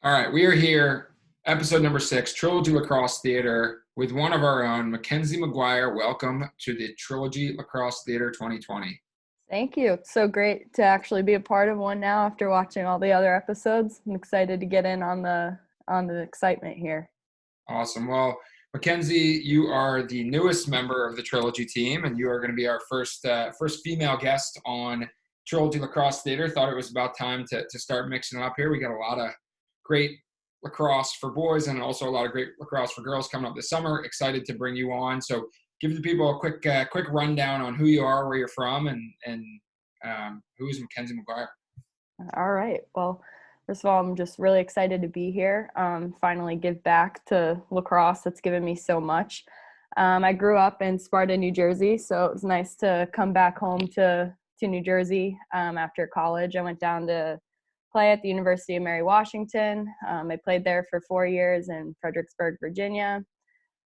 All right, we are here, episode number 6, Trilogy Lacrosse Theater, with one of our own, Mackenzie Maguire. Welcome to the Trilogy Lacrosse Theater 2020. Thank you. It's so great to actually be a part of one now after watching all the other episodes. I'm excited to get in on the excitement here. Awesome. Well, Mackenzie, you are the newest member of the Trilogy team, and you are going to be our first female guest on Trilogy Lacrosse Theater. Thought it was about time to start mixing it up here. We got a lot of great lacrosse for boys and also a lot of great lacrosse for girls coming up this summer. Excited to bring you on. So give the people a quick rundown on who you are, where you're from, and who is Mackenzie Maguire. All right. Well, first of all, I'm just really excited to be here. Finally give back to lacrosse that's given me so much. I grew up in Sparta, New Jersey, so it was nice to come back home to New Jersey after college. I went down to play at the University of Mary Washington. I played there for 4 years in Fredericksburg, Virginia.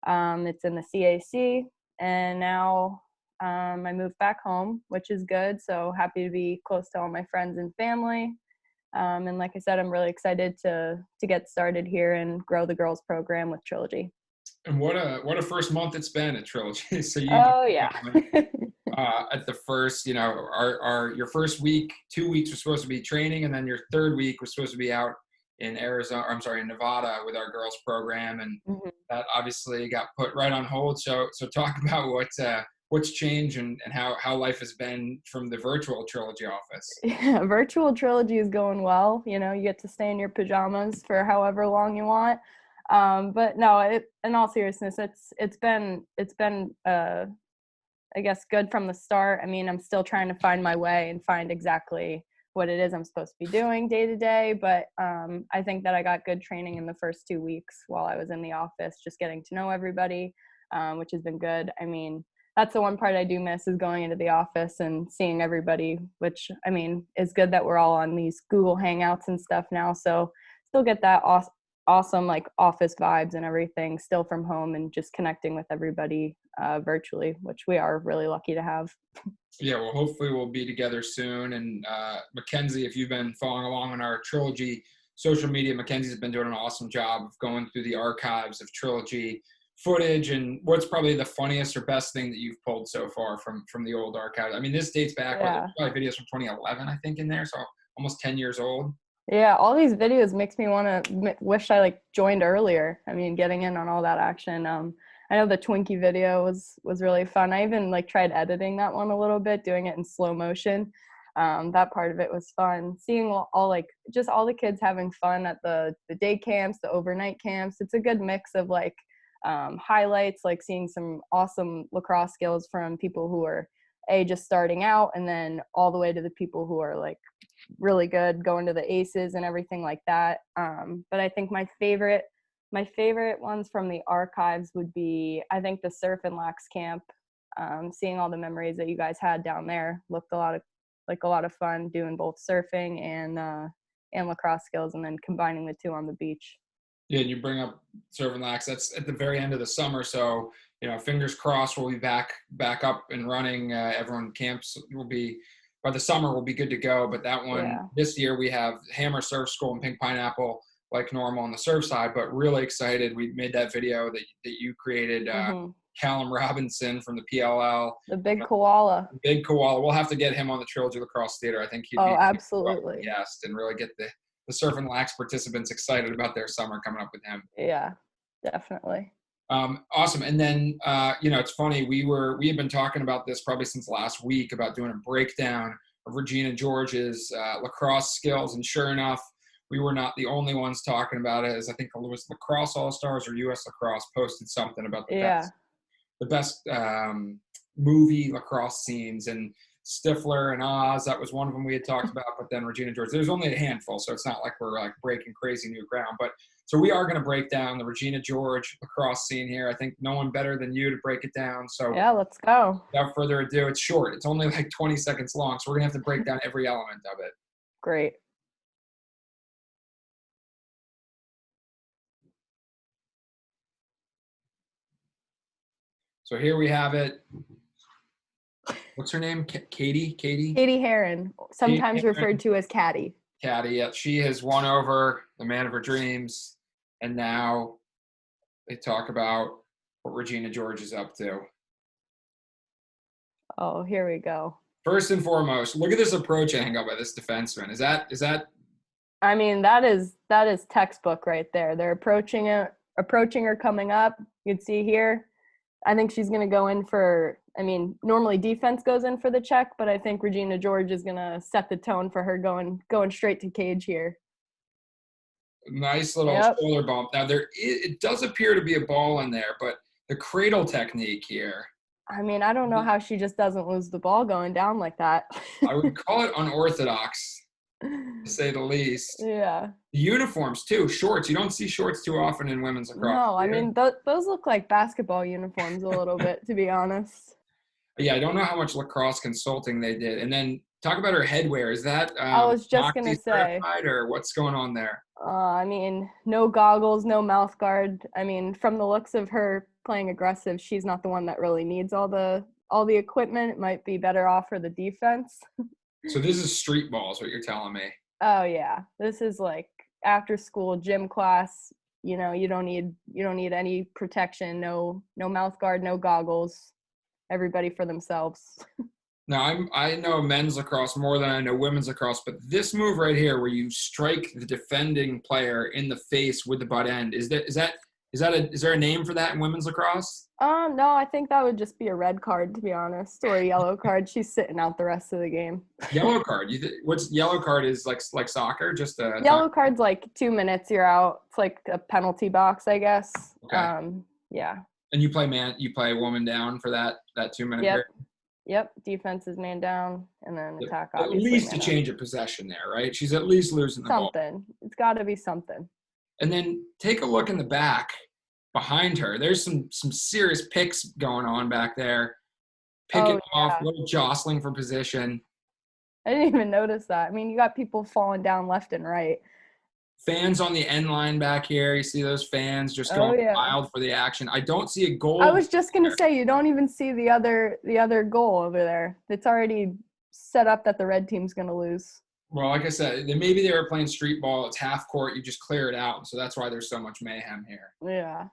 It's in the CAC, and now I moved back home, which is good. So happy to be close to all my friends and family. And like I said, I'm really excited to get started here and grow the girls program with Trilogy. And what a first month it's been at Trilogy. So Yeah. at the first, your first week, 2 weeks was supposed to be training, and then your third week was supposed to be out in Nevada with our girls program, and that obviously got put right on hold. So talk about what's changed and how life has been from the virtual Trilogy office. Yeah, virtual Trilogy is going well. You get to stay in your pajamas for however long you want. But no, in all seriousness, it's been I guess good from the start. I mean, I'm still trying to find my way and find exactly what it is I'm supposed to be doing day to day. But I think that I got good training in the first 2 weeks while I was in the office, just getting to know everybody, which has been good. I mean, that's the one part I do miss, is going into the office and seeing everybody, which, I mean, is good that we're all on these Google Hangouts and stuff now. So still get that awesome like office vibes and everything still from home, and just connecting with everybody virtually, which we are really lucky to have. Yeah, well, hopefully we'll be together soon. And Mackenzie, if you've been following along on our Trilogy social media, Mackenzie's been doing an awesome job of going through the archives of Trilogy footage. And what's probably the funniest or best thing that you've pulled so far from the old archive? I mean, this dates back, there's probably videos from 2011, I think, in there, so almost 10 years old. Yeah, all these videos makes me want to wish I joined earlier. I mean, getting in on all that action. I know the Twinkie video was really fun. I even tried editing that one a little bit, doing it in slow motion. That part of it was fun. Seeing all just all the kids having fun at the day camps, the overnight camps. It's a good mix of highlights, seeing some awesome lacrosse skills from people who are just starting out, and then all the way to the people who are really good, going to the aces and everything like that. But I think my favorite ones from the archives would be, I think, the surf and lax camp. Seeing all the memories that you guys had down there looked a lot of fun, doing both surfing and lacrosse skills, and then combining the two on the beach. Yeah, and you bring up surf and lax. That's at the very end of the summer, so fingers crossed we'll be back up and running. Everyone camps will be, by the summer we'll be good to go. But that one, This year we have Hammer Surf School and Pink Pineapple like normal on the surf side, but really excited. We made that video that you created, Callum Robinson from the PLL. The big koala. We'll have to get him on the Trilogy Lacrosse Theater. I think he'd be absolutely. Yes, and really get the surf and lax participants excited about their summer coming up with him. Yeah, definitely. Awesome. And then, it's funny, we had been talking about this probably since last week about doing a breakdown of Regina George's lacrosse skills. And sure enough, we were not the only ones talking about it, as I think it was Lacrosse All-Stars or US Lacrosse posted something about the best movie lacrosse scenes. And Stifler and Oz, that was one of them we had talked about, but then Regina George, there's only a handful, so it's not like we're breaking crazy new ground. But so we are going to break down the Regina George lacrosse scene here. I think no one better than you to break it down. So yeah, let's go. Without further ado, it's short. It's only 20 seconds long, so we're going to have to break down every element of it. Great. So here we have it. What's her name? Katie Heron, sometimes referred to as Caddy. caddy yet. She has won over the man of her dreams, and now they talk about what Regina George is up to. Oh, here we go. First and foremost, look at this approach angle by this defenseman. Is that? I mean, that is textbook right there. They're approaching her coming up. You'd see here. I think she's going to go in for, I mean, normally defense goes in for the check, but I think Regina George is going to set the tone for her going straight to cage here. Nice little shoulder bump. Now it does appear to be a ball in there, but the cradle technique here. I mean, I don't know how she just doesn't lose the ball going down like that. I would call it unorthodox, to say the least. Yeah. The uniforms too, shorts. You don't see shorts too often in women's lacrosse. No, I mean those look like basketball uniforms a little bit, to be honest. Yeah, I don't know how much lacrosse consulting they did. And then talk about her headwear. Is that I was just gonna say, or what's going on there? I mean, no goggles, no mouth guard. I mean, from the looks of her playing aggressive, she's not the one that really needs all the equipment. It might be better off for the defense. So this is street ball, is what you're telling me. Oh yeah, this is like after school gym class. You know, you don't need any protection. No mouth guard, no goggles. Everybody for themselves. Now I know men's lacrosse more than I know women's lacrosse, but this move right here, where you strike the defending player in the face with the butt end, is there a name for that in women's lacrosse? No, I think that would just be a red card, to be honest, or a yellow card. She's sitting out the rest of the game. Yellow card. What's yellow card is like soccer? Just a yellow card's like 2 minutes, you're out. It's like a penalty box, I guess. Okay. Yeah. And you play woman down for that 2 minute period? Yep. Defense is man down, and then attack. At least a change of possession there, right? She's at least losing the ball. Something. It's got to be something. And then take a look in the back behind her. There's some serious picks going on back there. Picking off, little jostling for position. I didn't even notice that. I mean, you got people falling down left and right. Fans on the end line back here. You see those fans just going wild for the action. I don't see a goal. I was just going to say, you don't even see the other goal over there. It's already set up that the red team's going to lose. Well, like I said, maybe they were playing street ball. It's half court. You just clear it out. So that's why there's so much mayhem here. Yeah.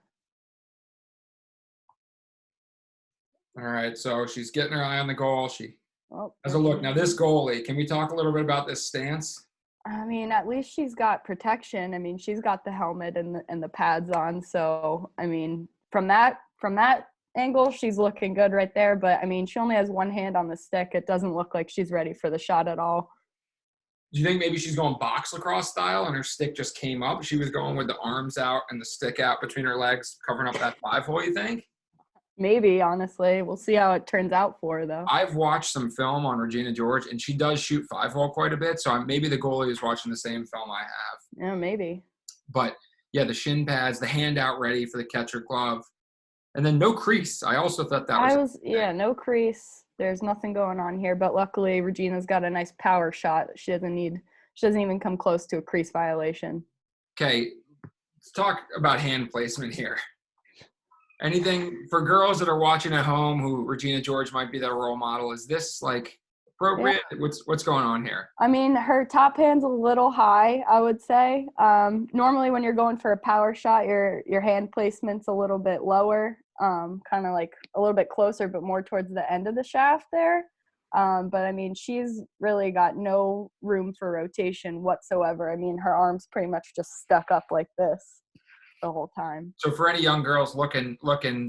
All right. So she's getting her eye on the goal. She has a look. Now, this goalie, can we talk a little bit about this stance? I mean, at least she's got protection. I mean, she's got the helmet and the pads on. So, I mean, from that angle, she's looking good right there. But, I mean, she only has one hand on the stick. It doesn't look like she's ready for the shot at all. Do you think maybe she's going box lacrosse style and her stick just came up? She was going with the arms out and the stick out between her legs, covering up that 5-hole, you think? Maybe, honestly. We'll see how it turns out for her, though. I've watched some film on Regina George, and she does shoot 5-hole quite a bit, so maybe the goalie is watching the same film I have. Yeah, maybe. But, yeah, the shin pads, the hand out ready for the catcher glove, and then no crease. I also thought that was no crease. There's nothing going on here, but luckily Regina's got a nice power shot. She doesn't even come close to a crease violation. Okay, let's talk about hand placement here. Anything for girls that are watching at home who Regina George might be their role model? Is this like appropriate? Yeah. What's going on here? I mean, her top hand's a little high, I would say. Normally when you're going for a power shot, your hand placement's a little bit lower, kind of like a little bit closer, but more towards the end of the shaft there. But I mean, she's really got no room for rotation whatsoever. I mean, her arm's pretty much just stuck up like this the whole time. So for any young girls looking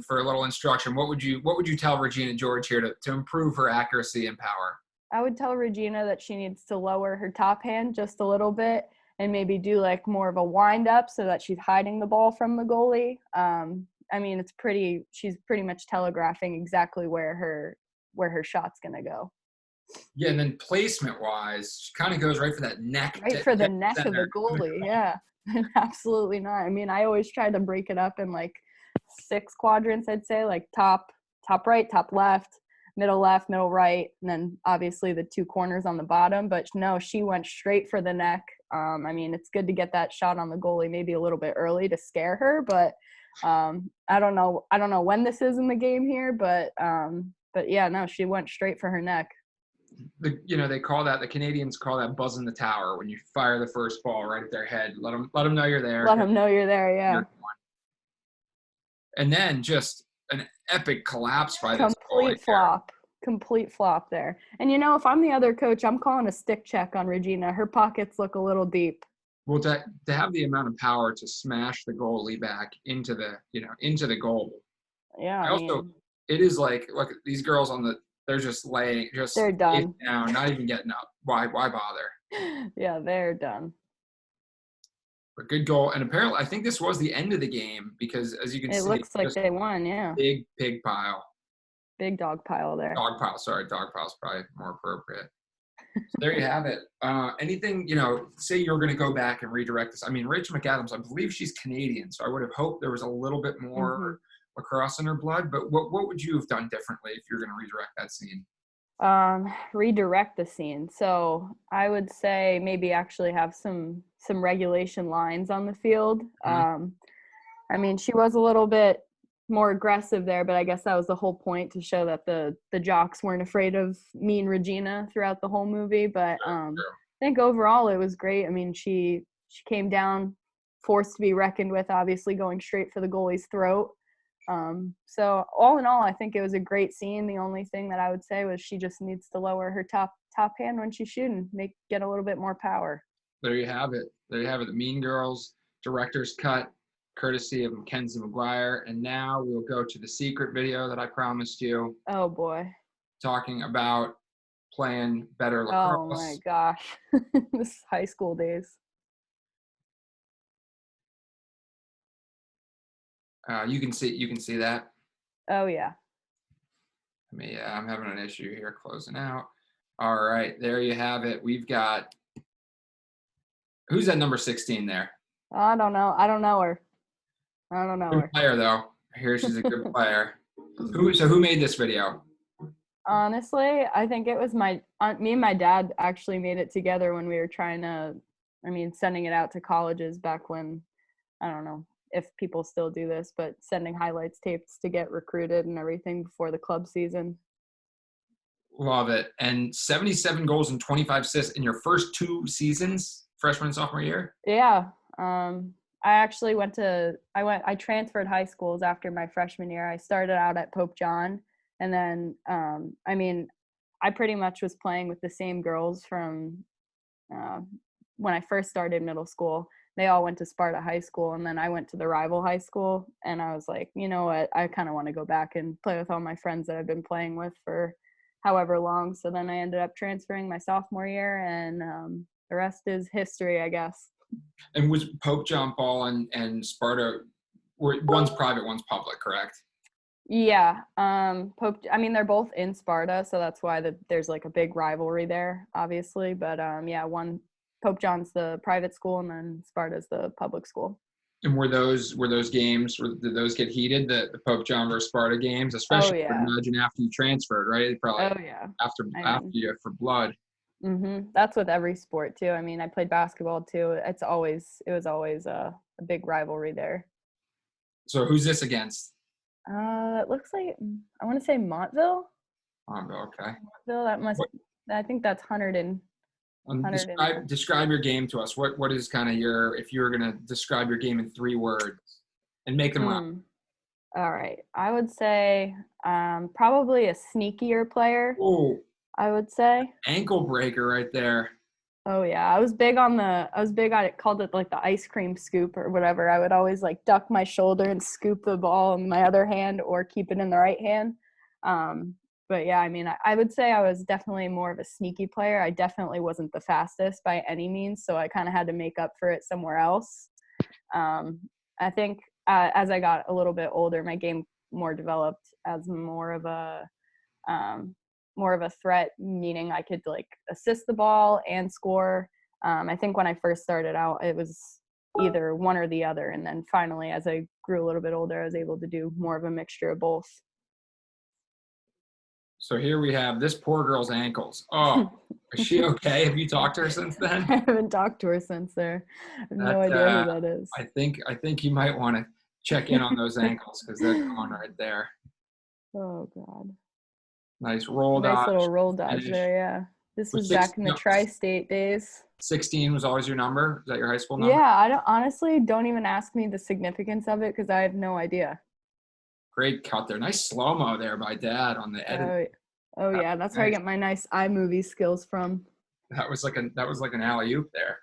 for a little instruction, what would you tell Regina George here to improve her accuracy and power? I would tell Regina that she needs to lower her top hand just a little bit and maybe do like more of a wind up so that she's hiding the ball from the goalie. I mean, she's pretty much telegraphing exactly where her shot's going to go. Yeah, and then placement wise, she kind of goes right for that neck. Right for the neck of the goalie, yeah. Absolutely not. I mean, I always try to break it up in like 6 quadrants, I'd say, like top right, top left, middle right, and then obviously the 2 corners on the bottom. But no, she went straight for the neck. I mean, it's good to get that shot on the goalie maybe a little bit early to scare her, but I don't know when this is in the game here, but yeah, no, she went straight for her neck. they call that, the Canadians call that buzzing the tower when you fire the first ball right at their head. Let them know you're there. Let them know you're there. Yeah. And then just an epic collapse by this Complete flop there. And if I'm the other coach, I'm calling a stick check on Regina. Her pockets look a little deep. Well, to have the amount of power to smash the goalie back into the goal. Yeah. It is like, look, these girls they're just laying, they're done down, not even getting up. Why bother? Yeah, they're done. But good goal. And apparently, I think this was the end of the game because, as you can see, it looks like they won. Yeah. Big pig pile. Big dog pile there. Dog pile. Sorry, dog pile is probably more appropriate. So there you have it. Anything, say you're going to go back and redirect this. I mean, Rachel McAdams, I believe she's Canadian, so I would have hoped there was a little bit more lacrosse in her blood. But what would you have done differently if you're going to redirect that scene? Redirect the scene. So I would say maybe actually have some regulation lines on the field. I mean, she was a little bit more aggressive there, but I guess that was the whole point, to show that the jocks weren't afraid of mean Regina throughout the whole movie. But I think overall it was great. I mean, she came down forced to be reckoned with, obviously going straight for the goalie's throat. So all in all, I think it was a great scene. The only thing that I would say was she just needs to lower her top hand when she's shooting, get a little bit more power. There you have it. The Mean Girls director's cut, courtesy of Mackenzie Maguire. And now we'll go to the secret video that I promised you. Oh boy. Talking about playing better lacrosse. Oh my gosh. This is high school days. You can see that. Oh yeah. I'm having an issue here closing out. All right, there you have it. We've got, who's at number 16 there? I don't know her. Good player though. Here, she's a good player. Who made this video? Honestly, I think it was me and my dad actually made it together when we were sending it out to colleges back when, I don't know if people still do this, but sending highlights tapes to get recruited and everything before the club season. Love it. And 77 goals and 25 assists in your first 2 seasons, freshman and sophomore year? Yeah. I transferred high schools after my freshman year. I started out at Pope John, and then, I pretty much was playing with the same girls from when I first started middle school. They all went to Sparta High School, and then I went to the rival high school, and I was like, you know what, I kind of want to go back and play with all my friends that I've been playing with for however long. So then I ended up transferring my sophomore year, and the rest is history, I guess. And was Pope John Paul and Sparta, one's private, one's public, correct? Yeah. They're both in Sparta, so that's why there's like a big rivalry there, obviously. But Pope John's the private school, and then Sparta's the public school. And were those games, did those get heated, the Pope John versus Sparta games? Especially, I would imagine after you transferred, right? Probably after you for blood. That's with every sport too. I mean, I played basketball too. It was always a big rivalry there. So who's this against? It looks like, I want to say Montville. Montville, okay. Montville, I think that's 100. Describe your game to us. What is kind of if you were going to describe your game in 3 words and make them up? All right. I would say probably a sneakier player. Oh, I would say. Ankle breaker right there. Oh yeah. I was big on it, called it like the ice cream scoop or whatever. I would always like duck my shoulder and scoop the ball in my other hand or keep it in the right hand. But yeah, I would say I was definitely more of a sneaky player. I definitely wasn't the fastest by any means, so I kind of had to make up for it somewhere else. I think as I got a little bit older, my game more developed as more of a threat, meaning I could like assist the ball and score. I think when I first started out, it was either one or the other, and then finally, as I grew a little bit older, I was able to do more of a mixture of both. So here we have this poor girl's ankles. Oh, is she okay? Have you talked to her since then? I haven't talked to her since there. I have no idea who that is. I think you might want to check in on those ankles because they're gone right there. Oh God. Nice roll Nice dodge little roll dodge finish. there, yeah. This Was was back in the no, tri-state days. 16 was always your number? Is that your high school number? Yeah, I don't honestly don't even ask me the significance of it because I have no idea. Great cut there. Nice slow-mo there by Dad on the edit. Oh That yeah, was that's where I nice. get my nice iMovie skills from. That was like an alley-oop there.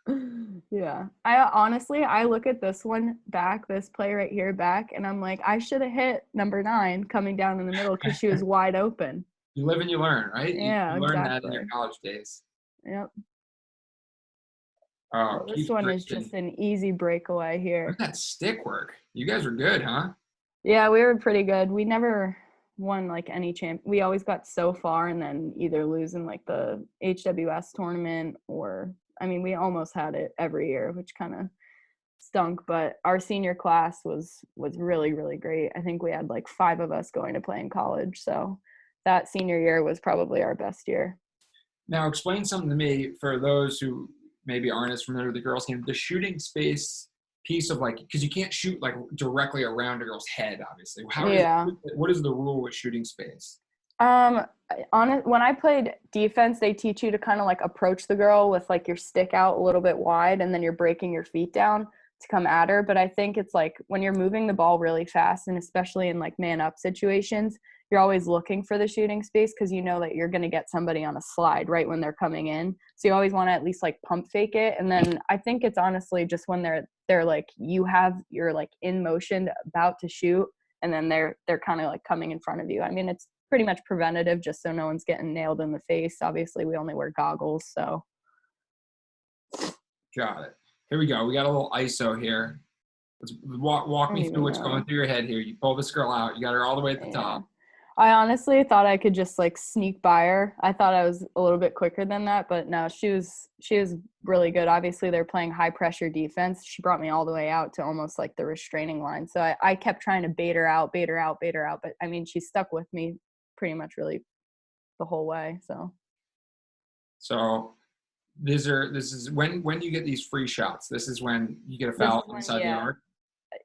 Yeah. I honestly, I look at this one back, this play right here back, and I'm like, I should have hit number 9 coming down in the middle because she was wide open. You live and you learn, right? Yeah, You learn that in your exactly. college days. Yep. Oh, Well, this keep one is switching. just an easy breakaway Look here. at that stick work. You guys are good, huh? Yeah, we were pretty good. We never won like any champ. We always got so far and then either lose in like the HWS tournament or I mean, we almost had it every year, which kind of stunk, but our senior class was really really great. I think we had like 5 of us going to play in college. So that senior year was probably our best year. Now, explain something to me for those who maybe aren't as familiar with the girls' game. The shooting space piece of like, because you can't shoot like directly around a girl's head, obviously. Yeah. What is the rule with shooting space? Um, when I played defense, they teach you to kind of like approach the girl with like your stick out a little bit wide and then you're breaking your feet down to come at her. But I think it's like when you're moving the ball really fast and especially in like man up situations, you're always looking for the shooting space because you know that you're going to get somebody on a slide right when they're coming in. So you always want to at least like pump fake it. And then I think it's honestly just when they're like you're like in motion about to shoot and then they're kind of like coming in front of you. I mean, it's pretty much preventative just so no one's getting nailed in the face. Obviously, we only wear goggles, so. Got it. Here we go. We got a little ISO here. Let's I walk don't me through even what's going know. through your head here. You pull this girl out. You got her all the way at the Yeah. top. I honestly thought I could just like sneak by her. I thought I was a little bit quicker than that, but no, she was really good. Obviously, they're playing high pressure defense. She brought me all the way out to almost like the restraining line. So I kept trying to bait her out, bait her out, bait her out. But I mean, she stuck with me pretty much really the whole way. So So this is when you get these free shots. This is when you get a this is foul when, inside the yeah. arc.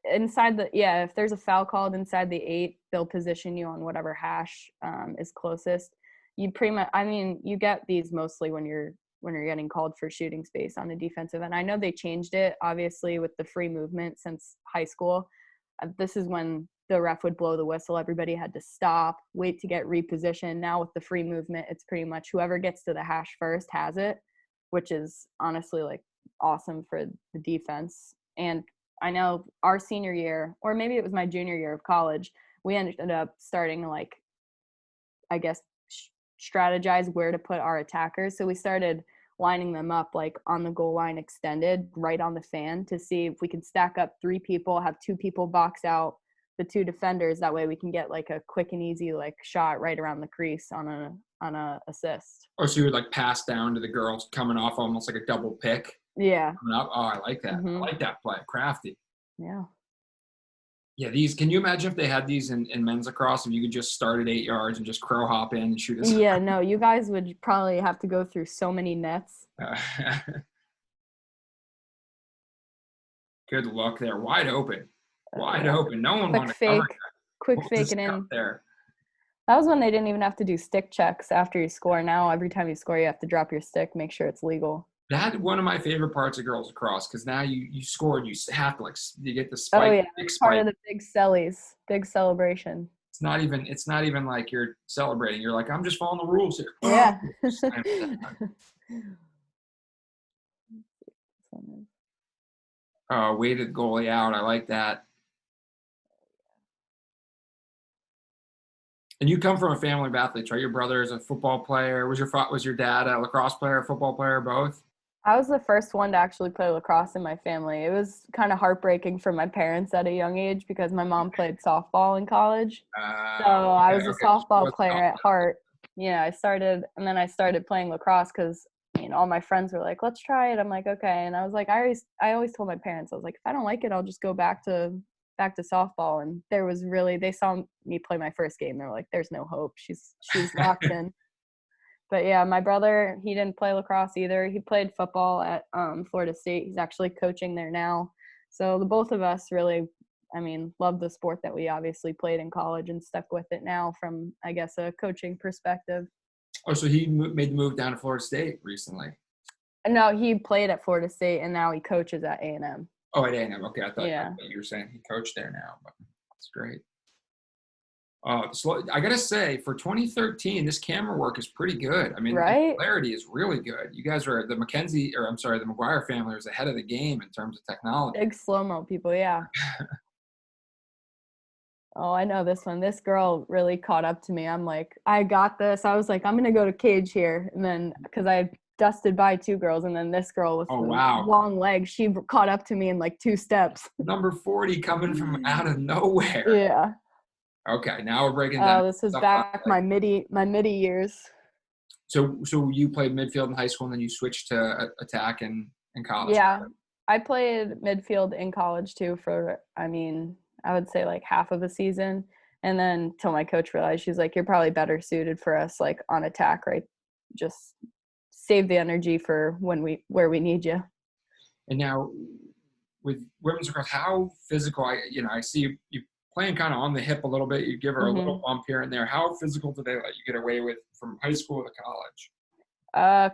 If there's a foul called inside the 8, they'll position you on whatever hash is closest. You pretty much, I mean, you get these mostly when you're getting called for shooting space on a defensive end. I know they changed it obviously with the free movement since high school. This is when the ref would blow the whistle. Everybody had to stop, wait to get repositioned. Now with the free movement, it's pretty much whoever gets to the hash first has it, which is honestly like awesome for the defense. And I know our senior year, or maybe it was my junior year of college, we ended up starting to like, I guess, strategize where to put our attackers. So we started lining them up like on the goal line extended right on the fan to see if we could stack up 3 people, have 2 people box out the 2 defenders. That way we can get like a quick and easy like shot right around the crease on a assist. Oh, so you would like pass down to the girls coming off almost like a double pick. Yeah. Coming up. Oh, I like that. Mm-hmm. I like that play. Crafty. Yeah. Yeah, these. Can you imagine if they had these in men's lacrosse? If you could just start at 8 yards and just crow hop in and shoot us. Yeah, no, you guys would probably have to go through so many nets. Good look there. Wide open. Wide open. No one wanted to Fake, cover that. quick What was fake this it cut in. there? That was when they didn't even have to do stick checks after you score. Now every time you score, you have to drop your stick, make sure it's legal. That's one of my favorite parts of girls lacrosse because now you scored, you have to like you get the Oh spike, yeah, big part spike. of the big sellies, big celebration. It's not even like you're celebrating. You're like, I'm just following the rules here. Yeah. Weighted goalie out. I like that. And you come from a family of athletes, right? Your brother is a football player. Was your dad a lacrosse player, a football player, both? I was the first one to actually play lacrosse in my family. It was kind of heartbreaking for my parents at a young age because my mom played softball in college. So I was a Okay. softball player at heart. Yeah, I started playing lacrosse because all my friends were like, "Let's try it." I'm like, "Okay," and I was like, I always told my parents, I was like, if I don't like it, I'll just go back to softball. And they saw me play my first game. They were like, "There's no hope. She's locked in." But yeah, my brother, he didn't play lacrosse either. He played football at Florida State. He's actually coaching there now. So the both of us really I mean, love the sport that we obviously played in college and stuck with it now from, I guess, a coaching perspective. Oh, so he made the move down to Florida State recently. No, he played at Florida State and now he coaches at A&M. Oh, at A&M. Okay, I thought Yeah. you were saying he coached there now, but that's great. So I gotta say, for 2013, this camera work is pretty good. I mean, Right? the clarity is really good. You guys are the Mackenzie, or I'm sorry, the Maguire family is ahead of the game in terms of technology. Big slow-mo people, yeah. Oh, I know this one. This girl really caught up to me. I'm like, I got this. I was like, I'm gonna go to cage here, and then because I had dusted by 2 girls, and then this girl with Oh, the wow. long legs, she caught up to me in like 2 steps. Number 40 coming from out of nowhere. Yeah. Okay, now we're breaking down. Oh, this was stuff back my midi years. So you played midfield in high school, and then you switched to attack in college. Yeah, I played midfield in college too for, I mean, I would say like half of a season. And then till my coach realized, she's like, you're probably better suited for us like on attack, right? Just save the energy for where we need you. And now with women's lacrosse, how physical? I see you playing kind of on the hip a little bit. You give her a little bump here and there. How physical do they let you get away with from high school to college?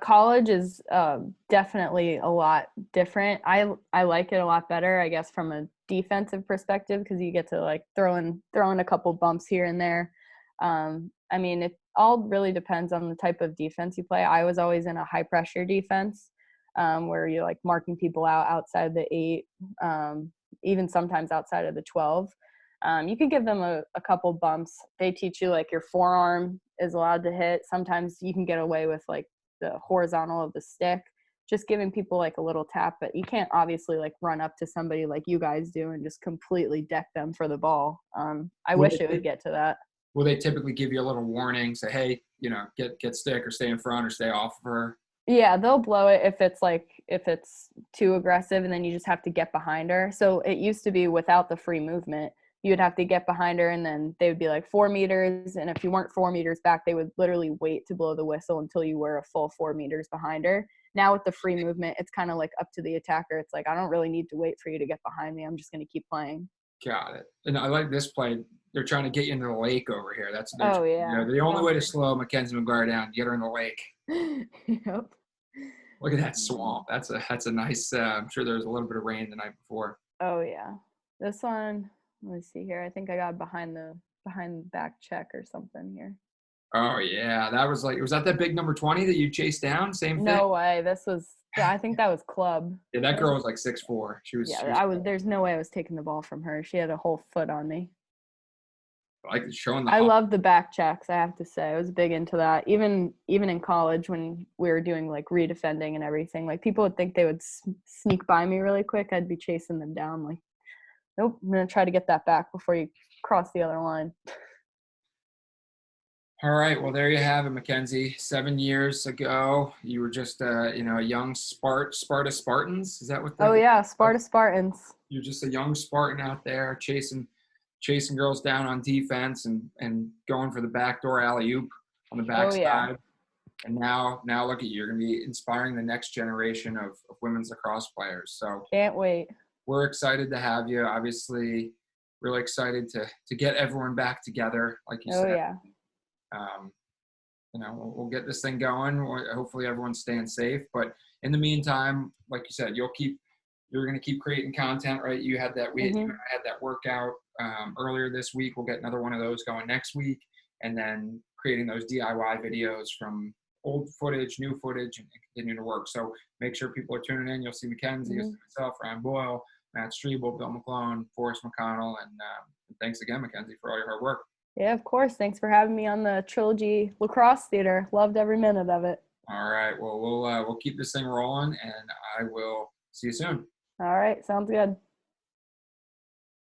College is definitely a lot different. I like it a lot better, I guess, from a defensive perspective because you get to like throw in a couple bumps here and there. I mean, it all really depends on the type of defense you play. I was always in a high pressure defense where you're like marking people out outside the 8, even sometimes outside of the 12. You can give them a couple bumps. They teach you like your forearm is allowed to hit. Sometimes you can get away with like the horizontal of the stick, just giving people like a little tap, but you can't obviously like run up to somebody like you guys do and just completely deck them for the ball. I wish it would get to that. Will they typically give you a little warning, say, hey, get stick or stay in front or stay off of her? Yeah, they'll blow it if it's too aggressive, and then you just have to get behind her. So it used to be without the free movement, you'd have to get behind her, and then they would be like 4 meters. And if you weren't 4 meters back, they would literally wait to blow the whistle until you were a full 4 meters behind her. Now with the free movement, it's kind of like up to the attacker. It's like, I don't really need to wait for you to get behind me. I'm just going to keep playing. Got it. And I like this play. They're trying to get you into the lake over here. Oh, yeah. The only way to slow Mackenzie Maguire down, get her in the lake. Yep. Look at that swamp. That's a nice. I'm sure there was a little bit of rain the night before. Oh yeah. This one. Let me see here. I think I got behind the back check or something here. Oh yeah, was that big number 20 that you chased down? Same thing. No way. I think that was club. Yeah, that girl was like 6'4". She was. There's no way I was taking the ball from her. She had a whole foot on me. Like showing I love the back checks, I have to say. I was big into that. Even in college when we were doing like redefending and everything, like people would think they would sneak by me really quick. I'd be chasing them down like, nope, I'm going to try to get that back before you cross the other line. All right, well, there you have it, Mackenzie. 7 years ago, you were just a young Sparta Spartans. Is that what? Oh yeah, Sparta Spartans. You're just a young Spartan out there chasing girls down on defense and going for the backdoor alley-oop on the backside. Oh, yeah. And now look at you. You're going to be inspiring the next generation of women's lacrosse players. So can't wait. We're excited to have you. Obviously, really excited to get everyone back together, like you said. Oh, yeah. We'll get this thing going. Hopefully everyone's staying safe. But in the meantime, like you said, you're going to keep creating content, right? You had that, you had that workout earlier this week. We'll get another one of those going next week. And then creating those DIY videos from old footage, new footage, and continue to work. So make sure people are tuning in. You'll see Mackenzie, you'll see myself, Ryan Boyle, Matt Strebel, Bill McClone, Forrest McConnell. And thanks again, Mackenzie, for all your hard work. Yeah, of course. Thanks for having me on the Trilogy Lacrosse Theater. Loved every minute of it. All right. Well, we'll keep this thing rolling, and I will see you soon. All right. Sounds good.